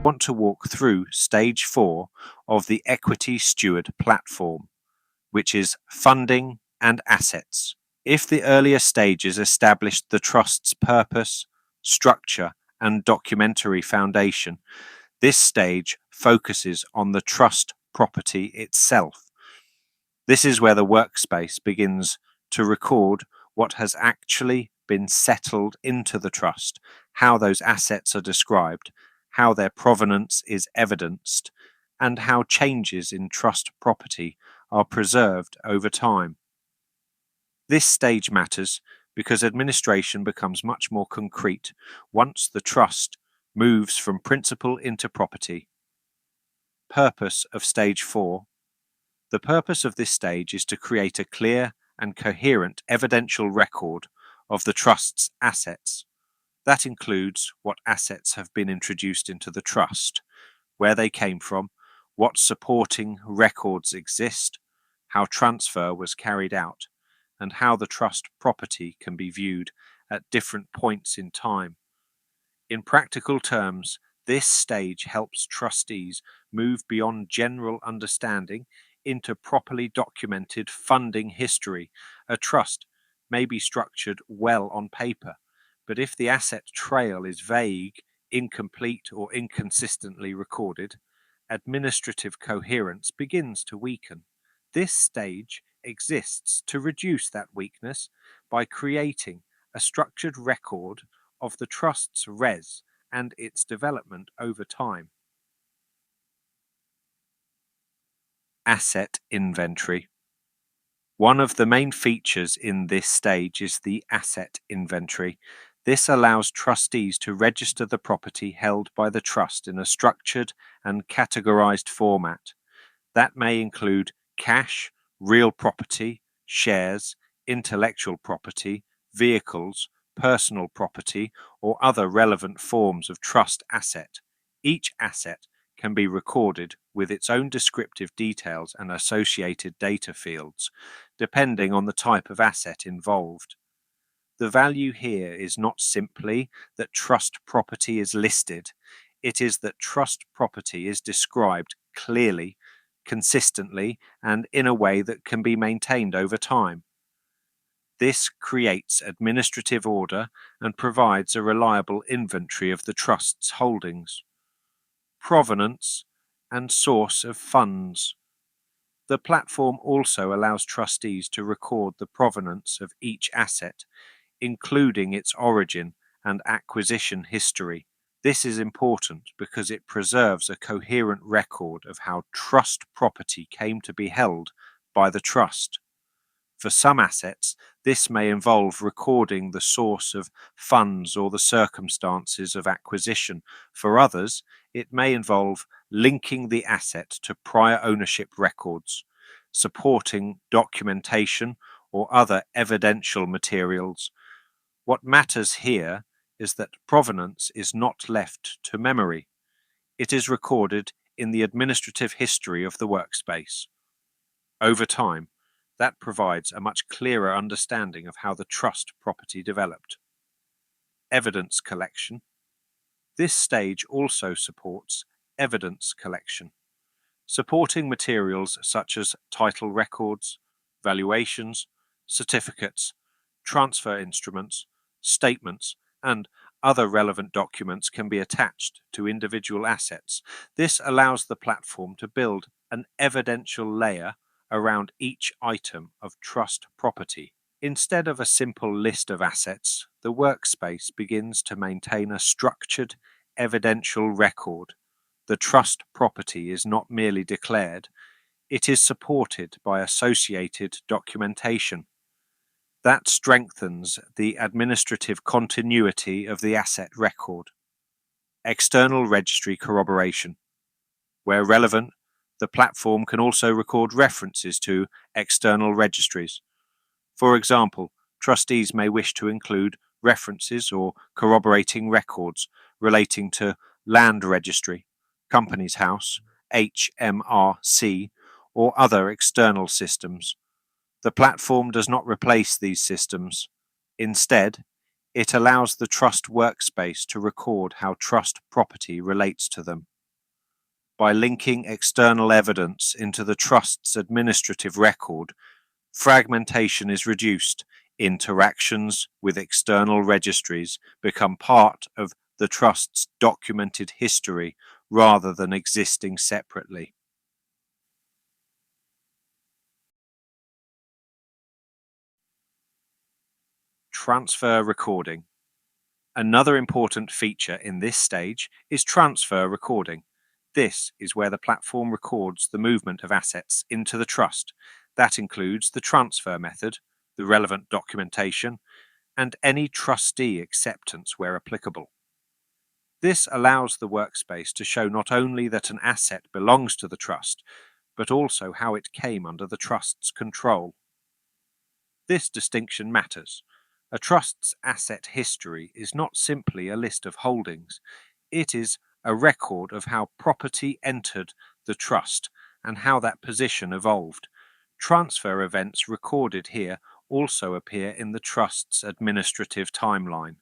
Want to walk through stage 4 of the Equity Steward platform, which is funding and assets. If the earlier stages established the trust's purpose, structure, and documentary foundation, this stage focuses on the trust property itself. This is where the workspace begins to record what has actually been settled into the trust, how those assets are described, how their provenance is evidenced, and how changes in trust property are preserved over time. This stage matters because administration becomes much more concrete once the trust moves from principal into property. Purpose of stage 4. The purpose of this stage is to create a clear and coherent evidential record of the trust's assets. That includes what assets have been introduced into the trust, where they came from, what supporting records exist, how transfer was carried out, and how the trust property can be viewed at different points in time. In practical terms, this stage helps trustees move beyond general understanding into properly documented funding history. A trust may be structured well on paper, but if the asset trail is vague, incomplete, or inconsistently recorded, administrative coherence begins to weaken. This stage exists to reduce that weakness by creating a structured record of the trust's res and its development over time. Asset inventory. One of the main features in this stage is the asset inventory. This allows trustees to register the property held by the trust in a structured and categorized format. That may include cash, real property, shares, intellectual property, vehicles, personal property, or other relevant forms of trust asset. Each asset can be recorded with its own descriptive details and associated data fields, depending on the type of asset involved. The value here is not simply that trust property is listed, it is that trust property is described clearly, consistently, and in a way that can be maintained over time. This creates administrative order and provides a reliable inventory of the trust's holdings. Provenance and source of funds. The platform also allows trustees to record the provenance of each asset, including its origin and acquisition history. This is important because it preserves a coherent record of how trust property came to be held by the trust. For some assets, this may involve recording the source of funds or the circumstances of acquisition. For others, it may involve linking the asset to prior ownership records, supporting documentation or other evidential materials. What matters here is that provenance is not left to memory. It is recorded in the administrative history of the workspace. Over time, that provides a much clearer understanding of how the trust property developed. Evidence collection. This stage also supports evidence collection, supporting materials such as title records, valuations, certificates, transfer instruments, statements, and other relevant documents can be attached to individual assets. This allows the platform to build an evidential layer around each item of trust property. Instead of a simple list of assets, the workspace begins to maintain a structured evidential record. The trust property is not merely declared, it is supported by associated documentation. That strengthens the administrative continuity of the asset record. External registry corroboration. Where relevant, the platform can also record references to external registries. For example, Trustees may wish to include references or corroborating records relating to land registry, Companies House, HMRC, or other external systems. The platform does not replace these systems. Instead, it allows the trust workspace to record how trust property relates to them. By linking external evidence into the trust's administrative record, fragmentation is reduced. Interactions with external registries become part of the trust's documented history rather than existing separately. Transfer recording. Another important feature in this stage is transfer recording. This is where the platform records the movement of assets into the trust. That includes the transfer method, the relevant documentation, and any trustee acceptance where applicable. This allows the workspace to show not only that an asset belongs to the trust, but also how it came under the trust's control. This distinction matters. A trust's asset history is not simply a list of holdings, it is a record of how property entered the trust and how that position evolved. Transfer events recorded here also appear in the trust's administrative timeline.